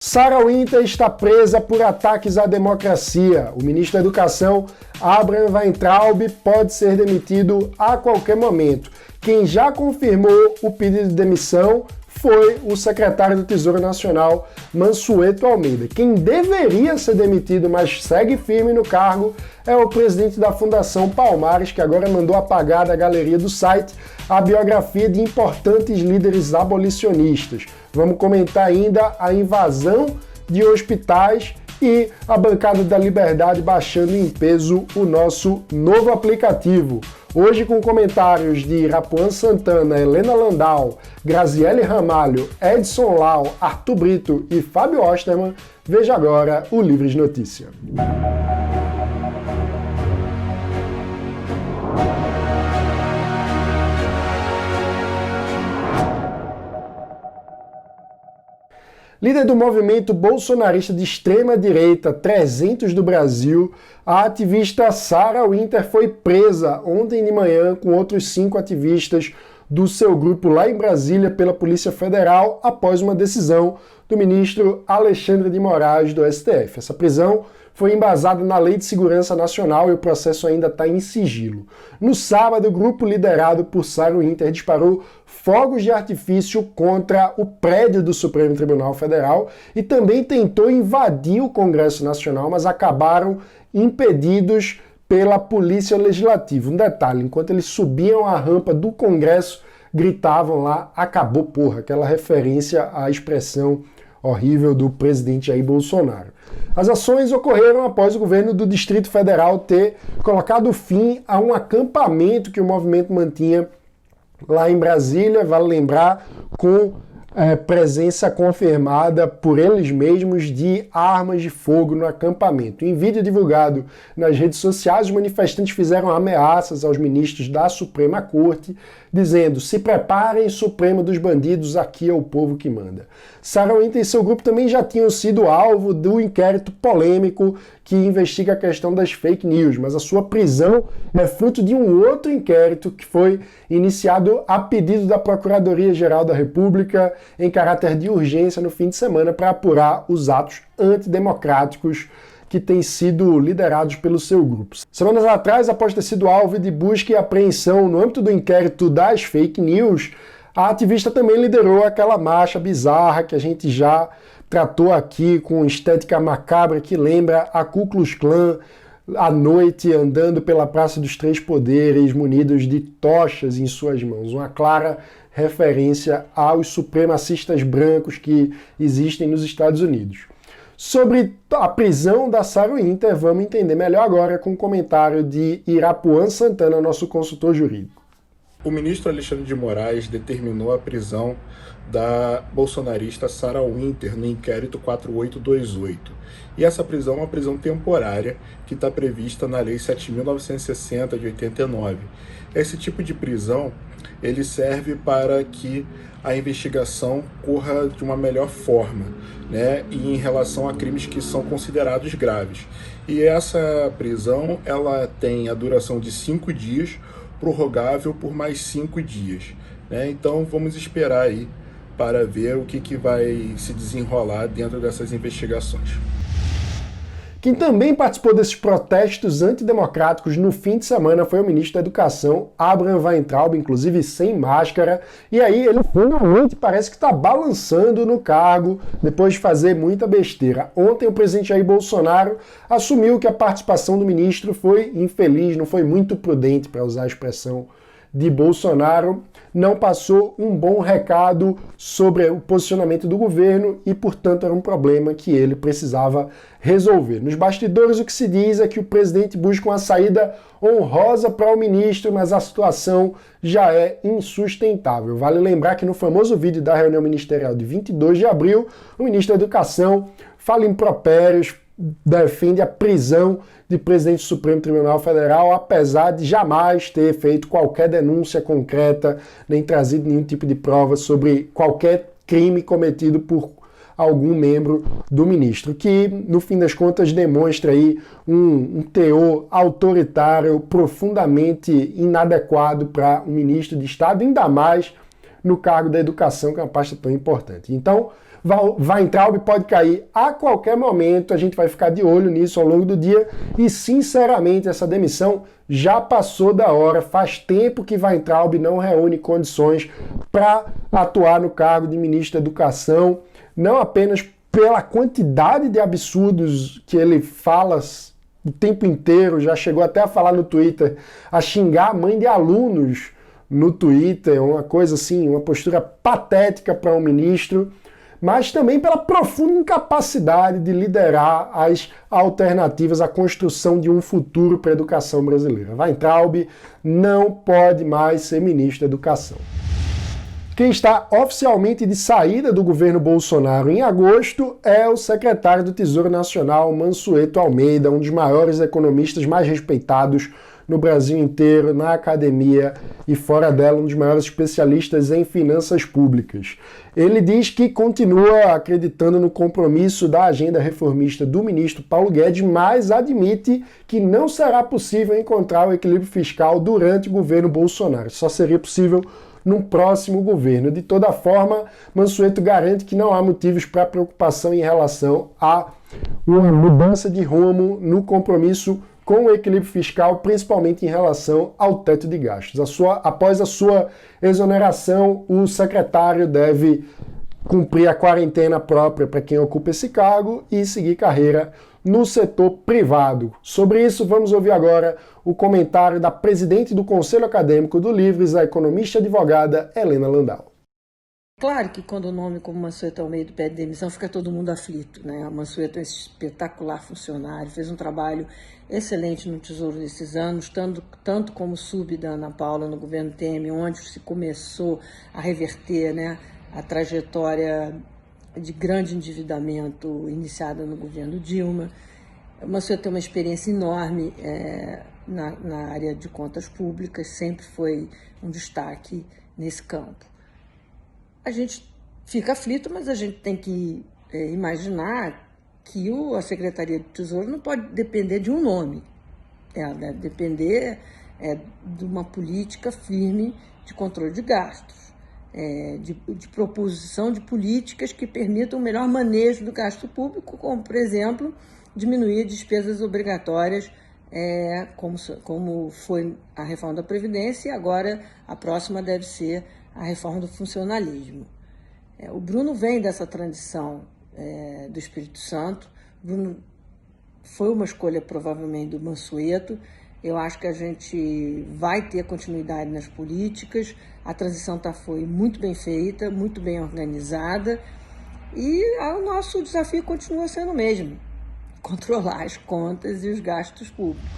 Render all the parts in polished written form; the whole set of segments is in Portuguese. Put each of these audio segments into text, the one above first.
Sarah Winter está presa por ataques à democracia. O ministro da Educação, Abraham Weintraub, pode ser demitido a qualquer momento. Quem já confirmou o pedido de demissão foi o secretário do Tesouro Nacional, Mansueto Almeida. Quem deveria ser demitido, mas segue firme no cargo, é o presidente da Fundação Palmares, que agora mandou apagar da galeria do site a biografia de importantes líderes abolicionistas. Vamos comentar ainda a invasão de hospitais e a bancada da Liberdade baixando em peso o nosso novo aplicativo. Hoje com comentários de Irapuan Santana, Helena Landau, Graziele Ramalho, Edson Lau, Arthur Brito e Fábio Osterman, veja agora o Livres Notícia. Líder do movimento bolsonarista de extrema-direita 300 do Brasil, a ativista Sarah Winter foi presa ontem de manhã com outros 5 ativistas do seu grupo lá em Brasília pela Polícia Federal após uma decisão do ministro Alexandre de Moraes do STF. Essa prisão foi embasada na Lei de Segurança Nacional e o processo ainda está em sigilo. No sábado, o grupo liderado por Sarah Winter disparou fogos de artifício contra o prédio do Supremo Tribunal Federal e também tentou invadir o Congresso Nacional, mas acabaram impedidos pela Polícia Legislativa. Um detalhe, enquanto eles subiam a rampa do Congresso, gritavam lá, acabou porra, aquela referência à expressão horrível do presidente Jair Bolsonaro. As ações ocorreram após o governo do Distrito Federal ter colocado fim a um acampamento que o movimento mantinha lá em Brasília, vale lembrar, com presença confirmada por eles mesmos de armas de fogo no acampamento. Em vídeo divulgado nas redes sociais, os manifestantes fizeram ameaças aos ministros da Suprema Corte, dizendo: se preparem, Supremo dos bandidos, aqui é o povo que manda. Sarah Winter e seu grupo também já tinham sido alvo do inquérito polêmico que investiga a questão das fake news, mas a sua prisão é fruto de um outro inquérito que foi iniciado a pedido da Procuradoria-Geral da República em caráter de urgência no fim de semana para apurar os atos antidemocráticos que têm sido liderados pelo seu grupo. Semanas atrás, após ter sido alvo de busca e apreensão no âmbito do inquérito das fake news, a ativista também liderou aquela marcha bizarra que a gente já tratou aqui, com estética macabra que lembra a Ku Klux Klan à noite andando pela Praça dos Três Poderes, munidos de tochas em suas mãos. Uma clara referência aos supremacistas brancos que existem nos Estados Unidos. Sobre a prisão da Sarah Winter, vamos entender melhor agora com o comentário de Irapuan Santana, nosso consultor jurídico. O ministro Alexandre de Moraes determinou a prisão da bolsonarista Sarah Winter no inquérito 4828. E essa prisão é uma prisão temporária que está prevista na Lei 7.960 de 89. Esse tipo de prisão ele serve para que a investigação corra de uma melhor forma, né, e em relação a crimes que são considerados graves. E essa prisão ela tem a duração de 5 dias, prorrogável por mais 5 dias. Né? Então vamos esperar aí para ver o que vai se desenrolar dentro dessas investigações. Quem também participou desses protestos antidemocráticos no fim de semana foi o ministro da Educação, Abraham Weintraub, inclusive sem máscara, e aí ele finalmente parece que está balançando no cargo depois de fazer muita besteira. Ontem o presidente Jair Bolsonaro assumiu que a participação do ministro foi infeliz, não foi muito prudente, para usar a expressão de Bolsonaro, não passou um bom recado sobre o posicionamento do governo e, portanto, era um problema que ele precisava resolver. Nos bastidores, o que se diz é que o presidente busca uma saída honrosa para o ministro, mas a situação já é insustentável. Vale lembrar que no famoso vídeo da reunião ministerial de 22 de abril, o ministro da Educação fala impropérios, defende a prisão de presidente do Supremo Tribunal Federal, apesar de jamais ter feito qualquer denúncia concreta, nem trazido nenhum tipo de prova sobre qualquer crime cometido por algum membro do ministro, que, no fim das contas, demonstra aí um teor autoritário profundamente inadequado para um ministro de Estado, ainda mais no cargo da educação, que é uma pasta tão importante. Então, Weintraub pode cair a qualquer momento, a gente vai ficar de olho nisso ao longo do dia e, sinceramente, essa demissão já passou da hora. Faz tempo que Weintraub não reúne condições para atuar no cargo de ministro da Educação, não apenas pela quantidade de absurdos que ele fala o tempo inteiro, já chegou até a falar no Twitter, a xingar a mãe de alunos no Twitter, uma coisa assim, uma postura patética para um ministro, mas também pela profunda incapacidade de liderar as alternativas à construção de um futuro para a educação brasileira. Weintraub não pode mais ser ministro da Educação. Quem está oficialmente de saída do governo Bolsonaro em agosto é o secretário do Tesouro Nacional, Mansueto Almeida, um dos maiores economistas mais respeitados no Brasil inteiro, na academia e fora dela, um dos maiores especialistas em finanças públicas. Ele diz que continua acreditando no compromisso da agenda reformista do ministro Paulo Guedes, mas admite que não será possível encontrar o equilíbrio fiscal durante o governo Bolsonaro. Só seria possível num próximo governo. De toda forma, Mansueto garante que não há motivos para preocupação em relação a uma mudança de rumo no compromisso com o equilíbrio fiscal, principalmente em relação ao teto de gastos. Após a sua exoneração, o secretário deve cumprir a quarentena própria para quem ocupa esse cargo e seguir carreira no setor privado. Sobre isso, vamos ouvir agora o comentário da presidente do Conselho Acadêmico do Livres, a economista e advogada Helena Landau. Claro que quando o nome como Mansueto Almeida pede demissão, fica todo mundo aflito, né? A Mansueto é um espetacular funcionário, fez um trabalho excelente no Tesouro nesses anos, tanto como sub da Ana Paula no governo Temer, onde se começou a reverter, né, a trajetória de grande endividamento iniciada no governo Dilma. A Mansueto tem uma experiência enorme na área de contas públicas, sempre foi um destaque nesse campo. A gente fica aflito, mas a gente tem que imaginar que a Secretaria do Tesouro não pode depender de um nome. Ela deve depender de uma política firme de controle de gastos, de proposição de políticas que permitam o melhor manejo do gasto público, como, por exemplo, diminuir despesas obrigatórias, como foi a reforma da Previdência, e agora a próxima deve ser a reforma do funcionalismo. O Bruno vem dessa tradição do Espírito Santo. O Bruno foi uma escolha provavelmente do Mansueto. Eu acho que a gente vai ter continuidade nas políticas. A transição foi muito bem feita, muito bem organizada, e o nosso desafio continua sendo o mesmo: controlar as contas e os gastos públicos.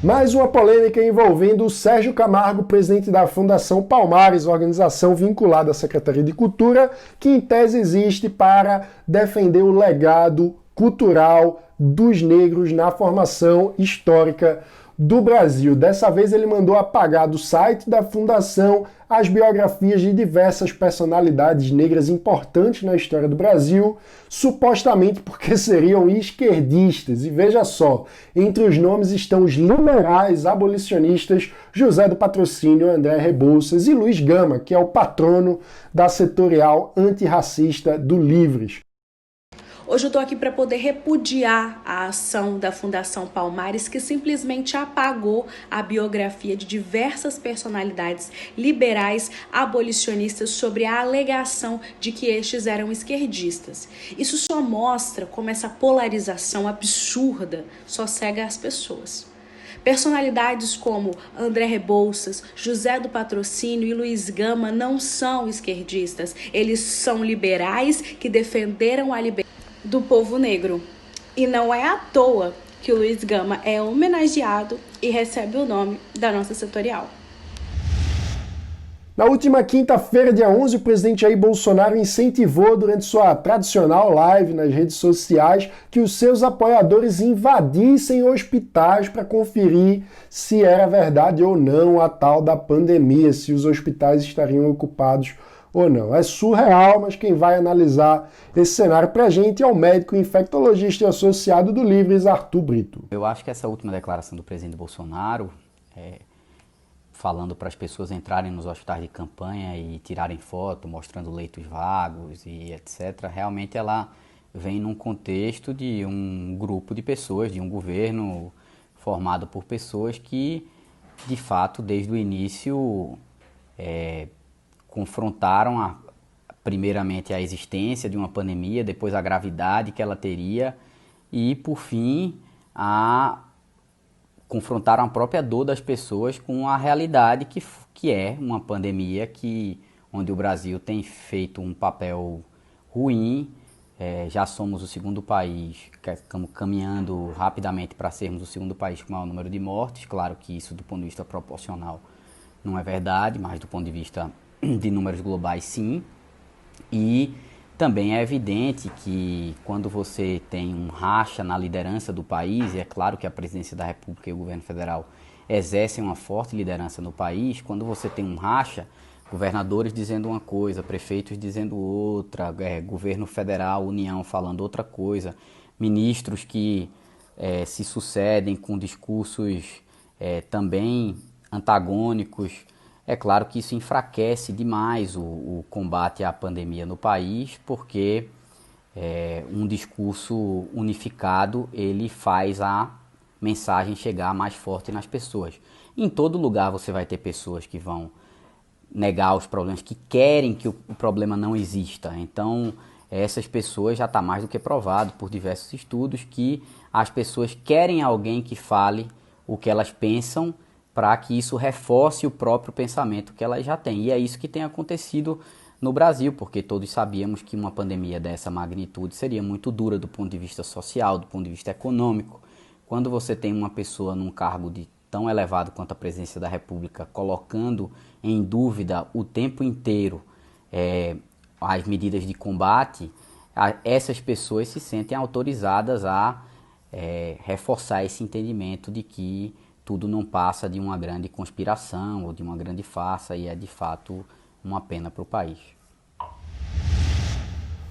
Mais uma polêmica envolvendo o Sérgio Camargo, presidente da Fundação Palmares, organização vinculada à Secretaria de Cultura, que em tese existe para defender o legado cultural dos negros na formação histórica do Brasil. Dessa vez ele mandou apagar do site da Fundação as biografias de diversas personalidades negras importantes na história do Brasil, supostamente porque seriam esquerdistas. E veja só, entre os nomes estão os liberais abolicionistas José do Patrocínio, André Rebouças e Luiz Gama, que é o patrono da setorial antirracista do Livres. Hoje eu estou aqui para poder repudiar a ação da Fundação Palmares, que simplesmente apagou a biografia de diversas personalidades liberais abolicionistas sobre a alegação de que estes eram esquerdistas. Isso só mostra como essa polarização absurda só cega as pessoas. Personalidades como André Rebouças, José do Patrocínio e Luiz Gama não são esquerdistas. Eles são liberais que defenderam a liberdade do povo negro. E não é à toa que o Luiz Gama é homenageado e recebe o nome da nossa setorial. Na última quinta-feira, dia 11, o presidente Jair Bolsonaro incentivou durante sua tradicional live nas redes sociais que os seus apoiadores invadissem hospitais para conferir se era verdade ou não a tal da pandemia, se os hospitais estariam ocupados ou não. É surreal, mas quem vai analisar esse cenário pra gente é o médico infectologista e associado do Livres, Arthur Brito. Eu acho que essa última declaração do presidente Bolsonaro falando para as pessoas entrarem nos hospitais de campanha e tirarem foto, mostrando leitos vagos e etc., realmente ela vem num contexto de um grupo de pessoas, de um governo formado por pessoas que, de fato, desde o início, confrontaram primeiramente a existência de uma pandemia, depois a gravidade que ela teria e, por fim, confrontaram a própria dor das pessoas com a realidade que é uma pandemia onde o Brasil tem feito um papel ruim. Já somos o segundo país, estamos caminhando rapidamente para sermos o segundo país com o maior número de mortes. Claro que isso, do ponto de vista proporcional, não é verdade, mas do ponto de vista de números globais, sim. E também é evidente que quando você tem um racha na liderança do país, e é claro que a Presidência da República e o Governo Federal exercem uma forte liderança no país, quando você tem um racha, governadores dizendo uma coisa, prefeitos dizendo outra, governo federal, União falando outra coisa, ministros que se sucedem com discursos também antagônicos, é claro que isso enfraquece demais o combate à pandemia no país, porque um discurso unificado ele faz a mensagem chegar mais forte nas pessoas. Em todo lugar você vai ter pessoas que vão negar os problemas, que querem que o problema não exista. Então, essas pessoas já está mais do que provado por diversos estudos que as pessoas querem alguém que fale o que elas pensam para que isso reforce o próprio pensamento que elas já têm. E é isso que tem acontecido no Brasil, porque todos sabíamos que uma pandemia dessa magnitude seria muito dura do ponto de vista social, do ponto de vista econômico. Quando você tem uma pessoa num cargo tão elevado quanto a Presidência da República, colocando em dúvida o tempo inteiro as medidas de combate, essas pessoas se sentem autorizadas a reforçar esse entendimento de que tudo não passa de uma grande conspiração ou de uma grande farsa e é de fato uma pena para o país.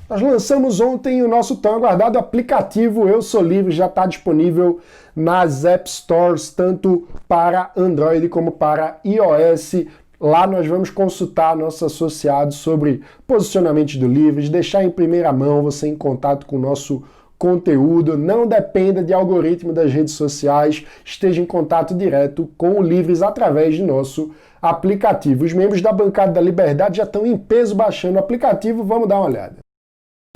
Nós lançamos ontem o nosso tão aguardado aplicativo Eu Sou Livre, já está disponível nas App Stores, tanto para Android como para iOS. Lá nós vamos consultar nossos associados sobre posicionamento do Livres, deixar em primeira mão você em contato com o nosso conteúdo, não dependa de algoritmo das redes sociais, esteja em contato direto com o Livres através de nosso aplicativo. Os membros da Bancada da Liberdade já estão em peso baixando o aplicativo, vamos dar uma olhada.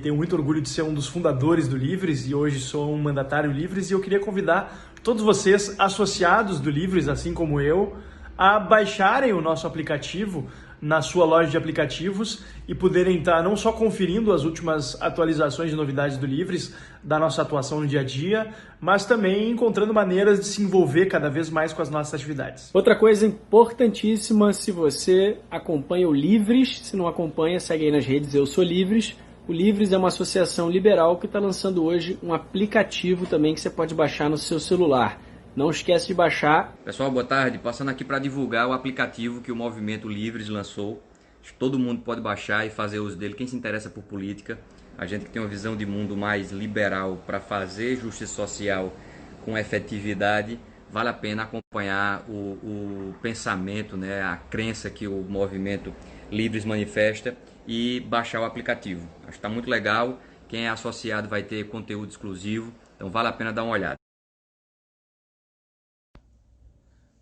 Tenho muito orgulho de ser um dos fundadores do Livres e hoje sou um mandatário Livres e eu queria convidar todos vocês associados do Livres, assim como eu, a baixarem o nosso aplicativo na sua loja de aplicativos e poderem estar não só conferindo as últimas atualizações e novidades do Livres, da nossa atuação no dia a dia, mas também encontrando maneiras de se envolver cada vez mais com as nossas atividades. Outra coisa importantíssima, se você acompanha o Livres, se não acompanha, segue aí nas redes Eu Sou Livres. O Livres é uma associação liberal que está lançando hoje um aplicativo também que você pode baixar no seu celular. Não esquece de baixar. Pessoal, boa tarde. Passando aqui para divulgar o aplicativo que o Movimento Livres lançou. Acho que todo mundo pode baixar e fazer uso dele. Quem se interessa por política, a gente que tem uma visão de mundo mais liberal para fazer justiça social com efetividade, vale a pena acompanhar o pensamento, né, a crença que o Movimento Livres manifesta e baixar o aplicativo. Acho que está muito legal. Quem é associado vai ter conteúdo exclusivo, então vale a pena dar uma olhada.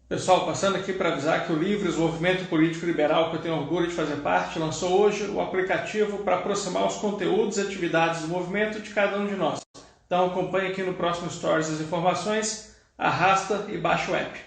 Pessoal, passando aqui para avisar que o Livres, o movimento político liberal que eu tenho orgulho de fazer parte, lançou hoje o aplicativo para aproximar os conteúdos e atividades do movimento de cada um de nós. Então acompanhe aqui no próximo Stories as informações, arrasta e baixa o app.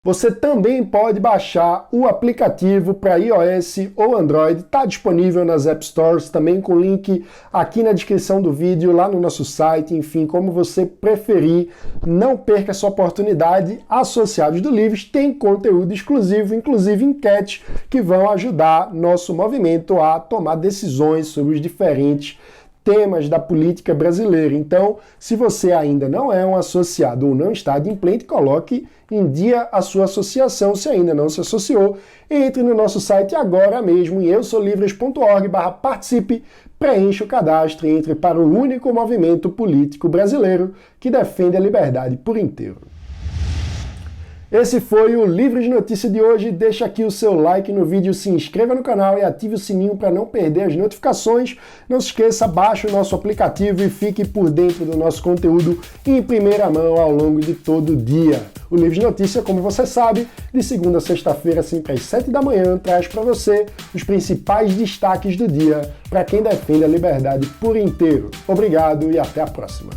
Você também pode baixar o aplicativo para iOS ou Android, está disponível nas App Stores, também com link aqui na descrição do vídeo, lá no nosso site, enfim, como você preferir. Não perca essa oportunidade. Associados do Livres tem conteúdo exclusivo, inclusive enquetes que vão ajudar nosso movimento a tomar decisões sobre os diferentes temas da política brasileira. Então, se você ainda não é um associado ou não está adimplente, coloque em dia a sua associação. Se ainda não se associou, entre no nosso site agora mesmo em eusolivres.org/participe, preencha o cadastro e entre para o único movimento político brasileiro que defende a liberdade por inteiro. Esse foi o Livres de Notícia de hoje. Deixa aqui o seu like no vídeo, se inscreva no canal e ative o sininho para não perder as notificações. Não se esqueça, baixe o nosso aplicativo e fique por dentro do nosso conteúdo em primeira mão ao longo de todo o dia. O Livres de Notícia, como você sabe, de segunda a sexta-feira, sempre às 7 da manhã, traz para você os principais destaques do dia para quem defende a liberdade por inteiro. Obrigado e até a próxima.